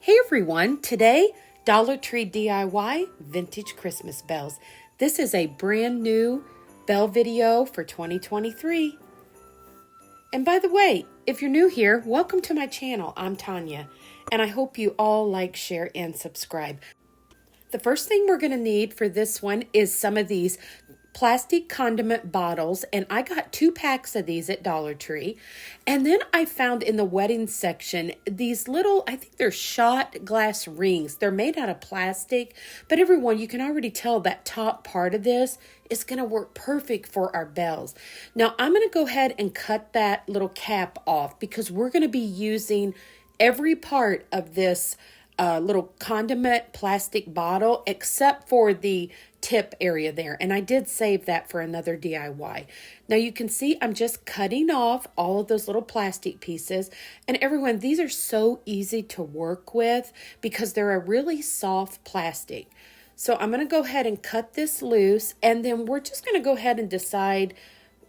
Hey everyone, today Dollar Tree DIY Vintage Christmas Bells. This is a brand new bell video for 2023. And by the way, if you're new here, welcome to my channel. I'm Tanya, and I hope you all like, share, and subscribe. The first thing we're going to need for this one is some of these plastic condiment bottles, and I got 2 packs of these at Dollar Tree. And then I found in the wedding section these little, I think they're shot glass rings. They're made out of plastic, but everyone, you can already tell that top part of this is going to work perfect for our bells. Now I'm going to go ahead and cut that little cap off because we're going to be using every part of this little condiment plastic bottle except for the tip area there, and I did save that for another DIY. Now you can see I'm just cutting off all of those little plastic pieces, and everyone, these are so easy to work with because they're a really soft plastic. So I'm going to go ahead and cut this loose, and then we're just going to go ahead and decide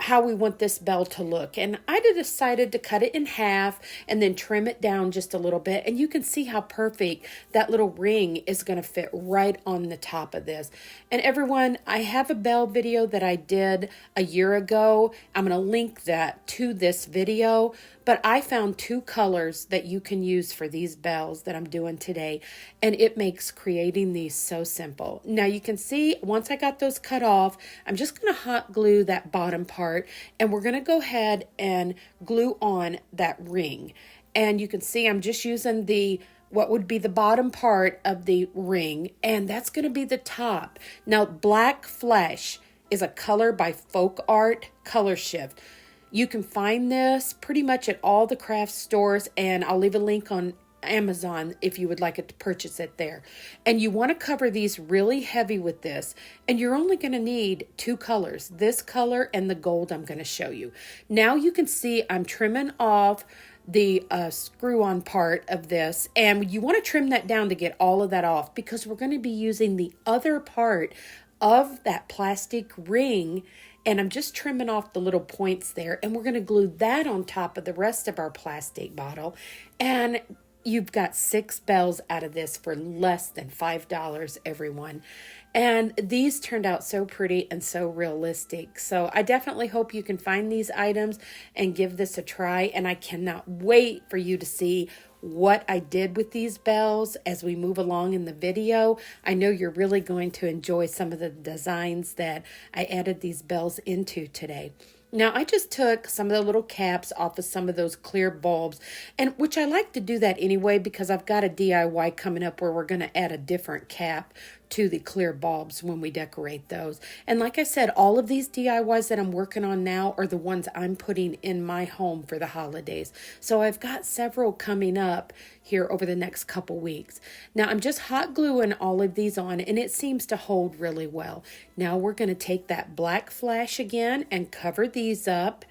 how we want this bell to look. And I decided to cut it in half and then trim it down just a little bit. And you can see how perfect that little ring is going to fit right on the top of this. And everyone, I have a bell video that I did a year ago. I'm going to link that to this video. But I found 2 colors that you can use for these bells that I'm doing today. And it makes creating these so simple. Now you can see once I got those cut off, I'm just going to hot glue that bottom part. And we're going to go ahead and glue on that ring. And you can see I'm just using what would be the bottom part of the ring. And that's going to be the top. Now Black Flesh is a color by Folk Art Color Shift. You can find this pretty much at all the craft stores, and I'll leave a link on Amazon if you would like it to purchase it there. And you want to cover these really heavy with this, and you're only going to need 2 colors, this color and the gold I'm going to show you. Now you can see I'm trimming off the screw-on part of this, and you want to trim that down to get all of that off because we're going to be using the other part of that plastic ring. And I'm just trimming off the little points there, and we're going to glue that on top of the rest of our plastic bottle. And you've got 6 bells out of this for less than $5, everyone. And these turned out so pretty and so realistic. So I definitely hope you can find these items and give this a try. And I cannot wait for you to see what I did with these bells as we move along in the video. I know you're really going to enjoy some of the designs that I added these bells into today. Now I just took some of the little caps off of some of those clear bulbs, and which I like to do that anyway because I've got a DIY coming up where we're going to add a different cap to the clear bulbs when we decorate those. And like I said, all of these DIYs that I'm working on now are the ones I'm putting in my home for the holidays. So I've got several coming up here over the next couple weeks. Now I'm just hot gluing all of these on, and it seems to hold really well. Now we're going to take that Black Flash again and cover these up.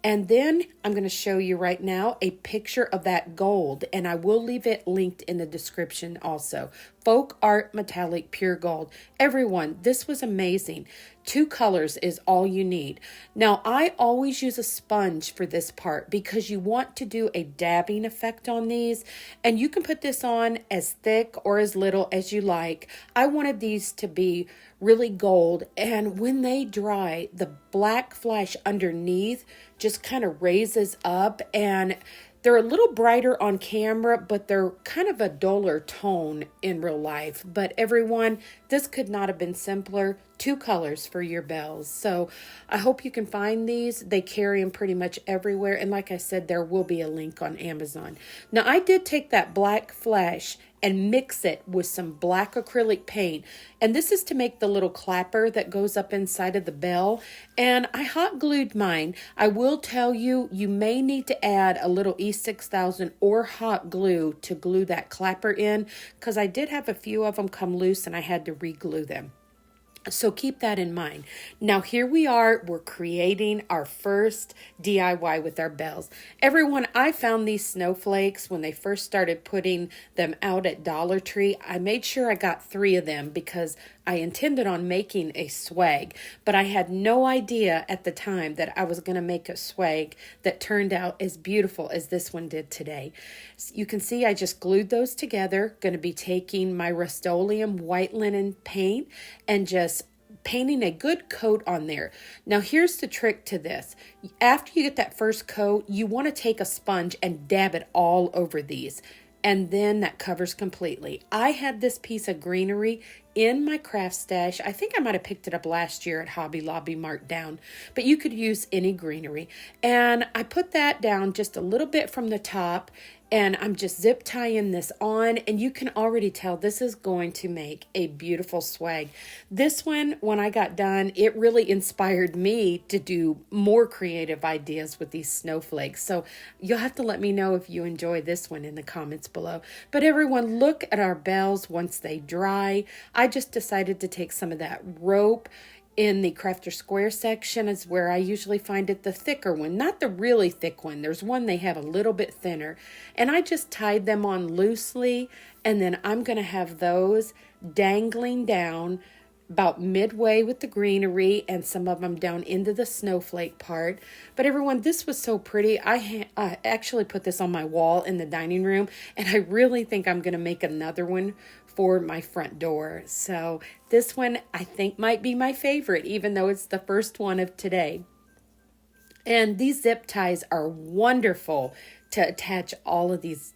And then I'm going to show you right now a picture of that gold, and I will leave it linked in the description also. Folk Art Metallic Pure Gold. Everyone, this was amazing. 2 colors is all you need. Now, I always use a sponge for this part because you want to do a dabbing effect on these, and you can put this on as thick or as little as you like. I wanted these to be really gold, and when they dry, the Black Flash underneath just kind of raises up, and they're a little brighter on camera, but they're kind of a duller tone in real life. But everyone, this could not have been simpler. 2 colors for your bells. So I hope you can find these. They carry them pretty much everywhere. And like I said, there will be a link on Amazon. Now I did take that Black Flash and mix it with some black acrylic paint. And this is to make the little clapper that goes up inside of the bell. And I hot glued mine. I will tell you, you may need to add a little E6000 or hot glue to glue that clapper in, because I did have a few of them come loose and I had to re-glue them. So keep that in mind. Now here we are, we're creating our first DIY with our bells. Everyone, I found these snowflakes when they first started putting them out at Dollar Tree. I made sure I got 3 of them because I intended on making a swag, but I had no idea at the time that I was going to make a swag that turned out as beautiful as this one did today. So you can see I just glued those together. Going to be taking my Rust-Oleum white linen paint and just painting a good coat on there. Now here's the trick to this. After you get that first coat, you want to take a sponge and dab it all over these. And then that covers completely. I had this piece of greenery in my craft stash. I think I might have picked it up last year at Hobby Lobby marked down, but you could use any greenery. And I put that down just a little bit from the top, and I'm just zip tying this on, and you can already tell this is going to make a beautiful swag. This one, when I got done, it really inspired me to do more creative ideas with these snowflakes. So you'll have to let me know if you enjoy this one in the comments below. But everyone, look at our bells once they dry. I just decided to take some of that rope in the Crafter Square section is where I usually find it, the thicker one, not the really thick one. There's one they have a little bit thinner. And I just tied them on loosely, and then I'm going to have those dangling down about midway with the greenery and some of them down into the snowflake part. But everyone, this was so pretty. I actually put this on my wall in the dining room, and I really think I'm going to make another one for my front door. So this one I think might be my favorite, even though it's the first one of today. And these zip ties are wonderful to attach all of these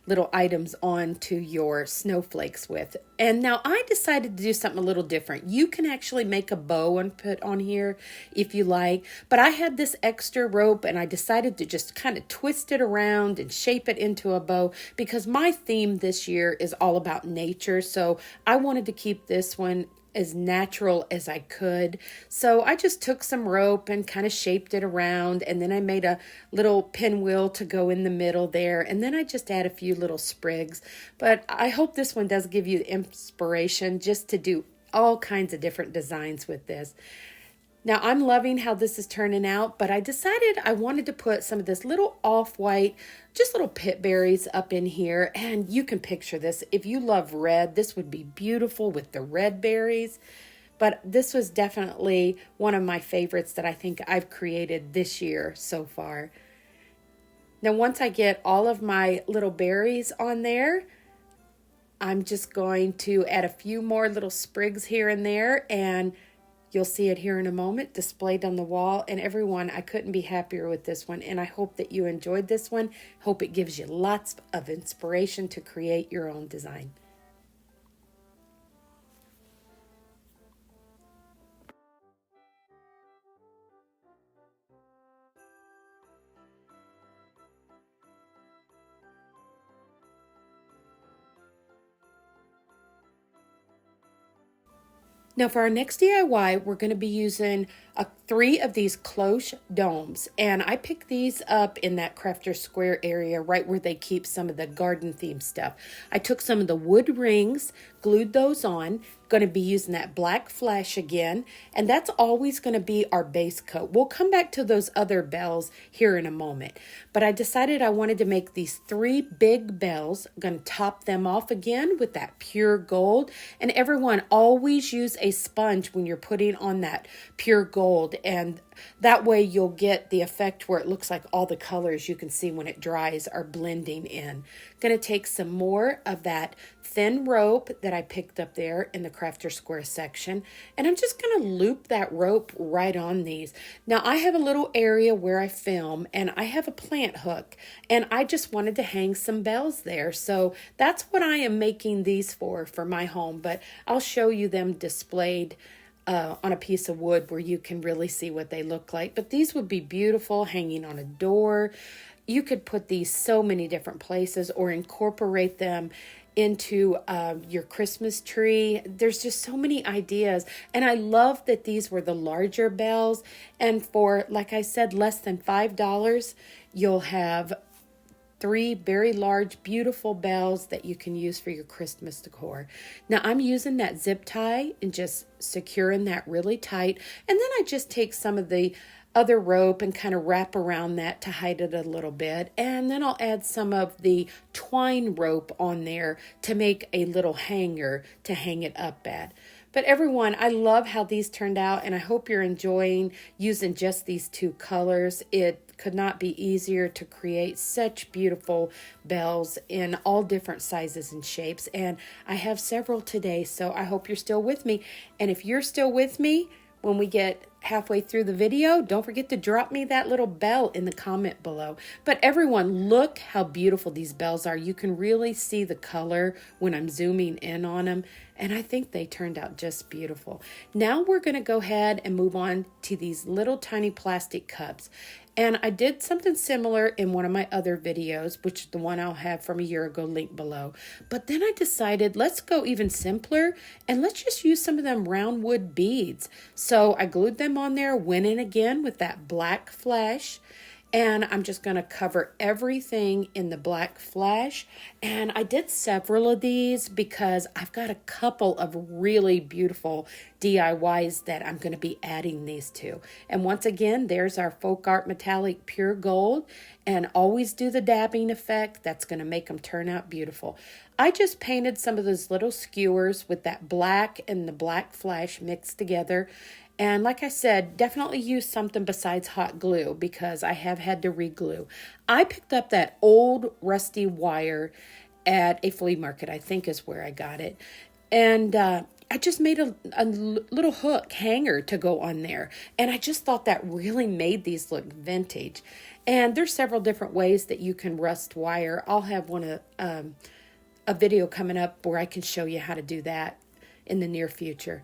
little items onto your snowflakes with. And now I decided to do something a little different. You can actually make a bow and put on here if you like, but I had this extra rope and I decided to just kind of twist it around and shape it into a bow because my theme this year is all about nature. So I wanted to keep this one as natural as I could. So I just took some rope and kind of shaped it around, and then I made a little pinwheel to go in the middle there, and then I just add a few little sprigs. But I hope this one does give you inspiration just to do all kinds of different designs with this. Now I'm loving how this is turning out, but I decided I wanted to put some of this little off-white, just little pit berries up in here. And you can picture this. If you love red, this would be beautiful with the red berries. But this was definitely one of my favorites that I think I've created this year so far. Now once I get all of my little berries on there, I'm just going to add a few more little sprigs here and there, and you'll see it here in a moment displayed on the wall. And everyone, I couldn't be happier with this one. And I hope that you enjoyed this one. Hope it gives you lots of inspiration to create your own design. Now for our next DIY, we're going to be using 3 of these cloche domes. And I picked these up in that Crafter Square area, right where they keep some of the garden theme stuff. I took some of the wood rings, glued those on. Going to be using that black flash again. And that's always going to be our base coat. We'll come back to those other bells here in a moment. But I decided I wanted to make these 3 big bells. I'm going to top them off again with that pure gold. And everyone, always use a sponge when you're putting on that pure gold, and that way you'll get the effect where it looks like all the colors you can see when it dries are blending in. Going to take some more of that thin rope that I picked up there in the Crafter Square section, and I'm just going to loop that rope right on these. Now I have a little area where I film, and I have a plant hook, and I just wanted to hang some bells there. So that's what I am making these for my home, but I'll show you them displayed on a piece of wood where you can really see what they look like. But these would be beautiful hanging on a door. You could put these so many different places or incorporate them into your Christmas tree. There's just so many ideas. And I love that these were the larger bells. And for, like I said, less than $5, you'll have 3 very large, beautiful bells that you can use for your Christmas decor. Now I'm using that zip tie and just securing that really tight. And then I just take some of the other rope and kind of wrap around that to hide it a little bit. And then I'll add some of the twine rope on there to make a little hanger to hang it up at. But everyone, I love how these turned out, and I hope you're enjoying using just these 2 colors. It could not be easier to create such beautiful bells in all different sizes and shapes. And I have several today, so I hope you're still with me. And if you're still with me, when we get halfway through the video, don't forget to drop me that little bell in the comment below. But everyone, look how beautiful these bells are. You can really see the color when I'm zooming in on them, and I think they turned out just beautiful. Now we're going to go ahead and move on to these little tiny plastic cups. And I did something similar in one of my other videos, which is the one I'll have from a year ago, linked below. But then I decided, let's go even simpler, and let's just use some of them round wood beads. So I glued them on there, went in again with that black flash, and I'm just going to cover everything in the black flash. And I did several of these because I've got a couple of really beautiful DIYs that I'm going to be adding these to. And once again, there's our Folk Art Metallic Pure Gold. And always do the dabbing effect. That's going to make them turn out beautiful. I just painted some of those little skewers with that black and the black flash mixed together. And like I said, definitely use something besides hot glue because I have had to re-glue. I picked up that old rusty wire at a flea market, I think is where I got it. And I just made a little hook hanger to go on there. And I just thought that really made these look vintage. And there's several different ways that you can rust wire. I'll have a video coming up where I can show you how to do that in the near future.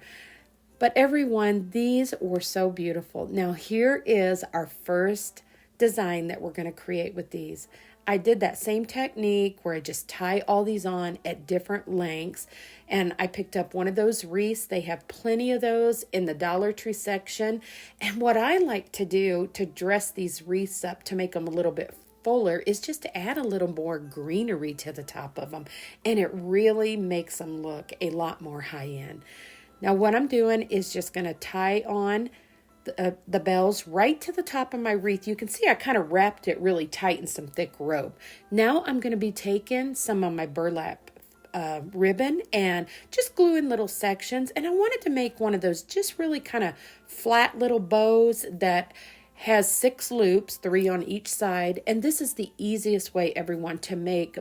But everyone, these were so beautiful. Now here is our first design that we're going to create with these. I did that same technique where I just tie all these on at different lengths. And I picked up one of those wreaths. They have plenty of those in the Dollar Tree section. And what I like to do to dress these wreaths up to make them a little bit fuller is just to add a little more greenery to the top of them. And it really makes them look a lot more high-end. Now what I'm doing is just going to tie on the bells right to the top of my wreath. You can see I kind of wrapped it really tight in some thick rope. Now I'm going to be taking some of my burlap ribbon and just gluing little sections. And I wanted to make one of those just really kind of flat little bows that has 6 loops, 3 on each side. And this is the easiest way, everyone, to make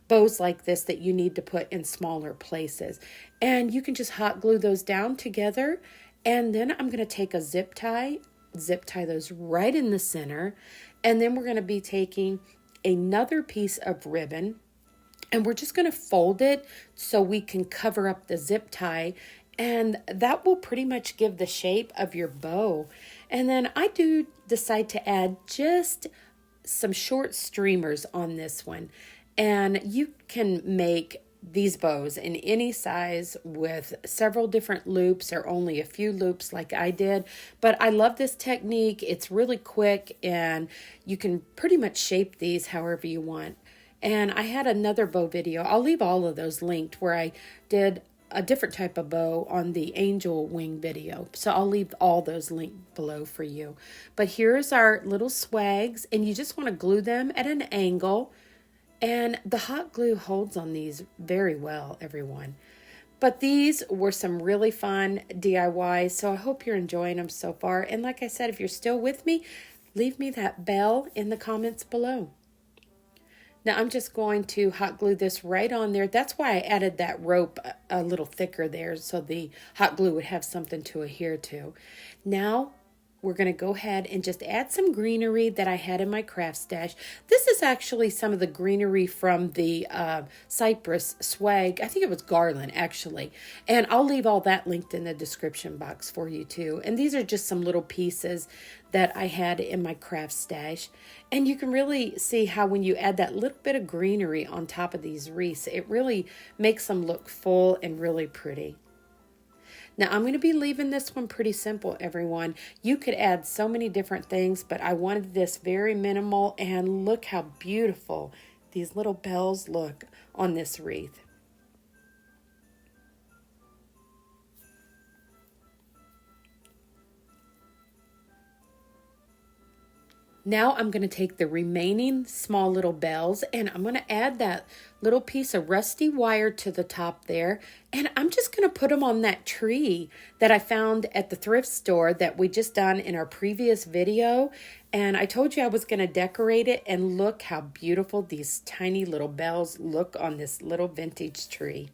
bows like this that you need to put in smaller places. And you can just hot glue those down together. And then I'm going to take a zip tie those right in the center. And then we're going to be taking another piece of ribbon and we're just going to fold it so we can cover up the zip tie. And that will pretty much give the shape of your bow. And then I do decide to add just some short streamers on this one. And you can make these bows in any size with several different loops or only a few loops like I did. But I love this technique. It's really quick and you can pretty much shape these however you want. And I had another bow video. I'll leave all of those linked where I did a different type of bow on the angel wing video. So I'll leave all those linked below for you. But here's our little swags, and you just want to glue them at an angle. And the hot glue holds on these very well, everyone. But these were some really fun DIYs, so I hope you're enjoying them so far. And like I said, if you're still with me, leave me that bell in the comments below. Now I'm just going to hot glue this right on there. That's why I added that rope a little thicker there so the hot glue would have something to adhere to. Now we're going to go ahead and just add some greenery that I had in my craft stash. This is actually some of the greenery from the Cypress swag. I think it was garland, actually. And I'll leave all that linked in the description box for you, too. And these are just some little pieces that I had in my craft stash. And you can really see how when you add that little bit of greenery on top of these wreaths, it really makes them look full and really pretty. Now, I'm going to be leaving this one pretty simple, everyone. You could add so many different things, but I wanted this very minimal, and look how beautiful these little bells look on this wreath. Now I'm going to take the remaining small little bells and I'm going to add that little piece of rusty wire to the top there. And I'm just going to put them on that tree that I found at the thrift store that we just done in our previous video. And I told you I was going to decorate it, and look how beautiful these tiny little bells look on this little vintage tree.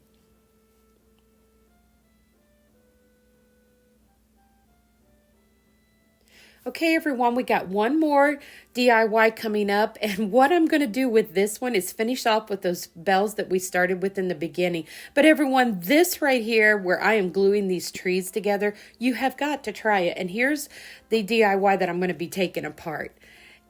Okay, everyone, we got one more DIY coming up, and what I'm going to do with this one is finish off with those bells that we started with in the beginning. But everyone, this right here, where I am gluing these trees together, you have got to try it. And here's the DIY that I'm going to be taking apart.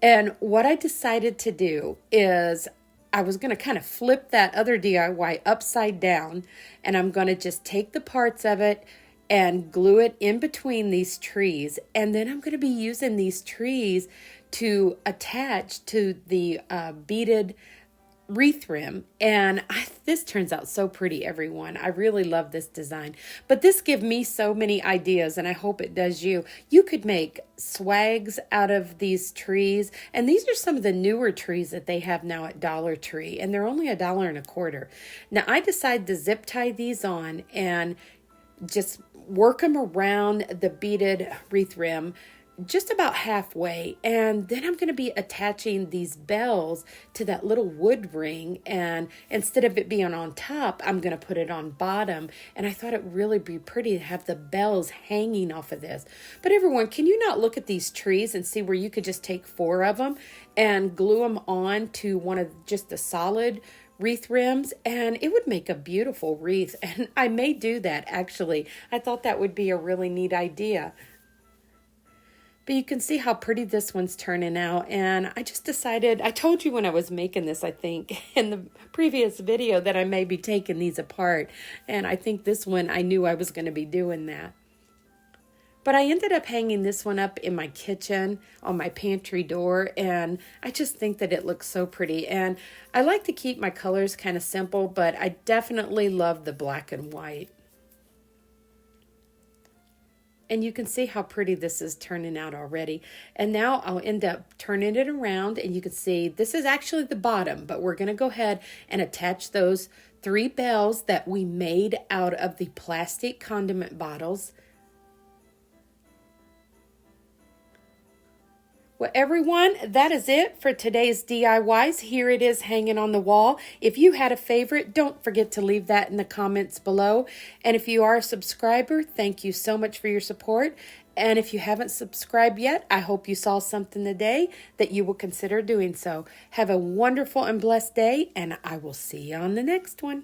And what I decided to do is I was going to kind of flip that other DIY upside down, and I'm going to just take the parts of it and glue it in between these trees. And then I'm going to be using these trees to attach to the beaded wreath rim. And this turns out so pretty, everyone. I really love this design. But this gives me so many ideas, and I hope it does you. You could make swags out of these trees. And these are some of the newer trees that they have now at Dollar Tree. And they're only $1.25. Now, I decided to zip tie these on and just work them around the beaded wreath rim just about halfway, and then I'm going to be attaching these bells to that little wood ring, and instead of it being on top, I'm going to put it on bottom. And I thought it would really be pretty to have the bells hanging off of this. But everyone, can you not look at these trees and see where you could just take 4 of them and glue them on to one of just the solid wreath rims, and it would make a beautiful wreath. And I may do that, actually. I thought that would be a really neat idea. But you can see how pretty this one's turning out. And I just decided, I told you when I was making this, I think, in the previous video, that I may be taking these apart. And I think this one, I knew I was going to be doing that. But I ended up hanging this one up in my kitchen on my pantry door, and I just think that it looks so pretty. And I like to keep my colors kind of simple, but I definitely love the black and white. And you can see how pretty this is turning out already. And now I'll end up turning it around, and you can see this is actually the bottom, but we're going to go ahead and attach those 3 bells that we made out of the plastic condiment bottles. Well, everyone, that is it for today's DIYs. Here it is hanging on the wall. If you had a favorite, don't forget to leave that in the comments below. And if you are a subscriber, thank you so much for your support. And if you haven't subscribed yet, I hope you saw something today that you will consider doing so. Have a wonderful and blessed day, and I will see you on the next one.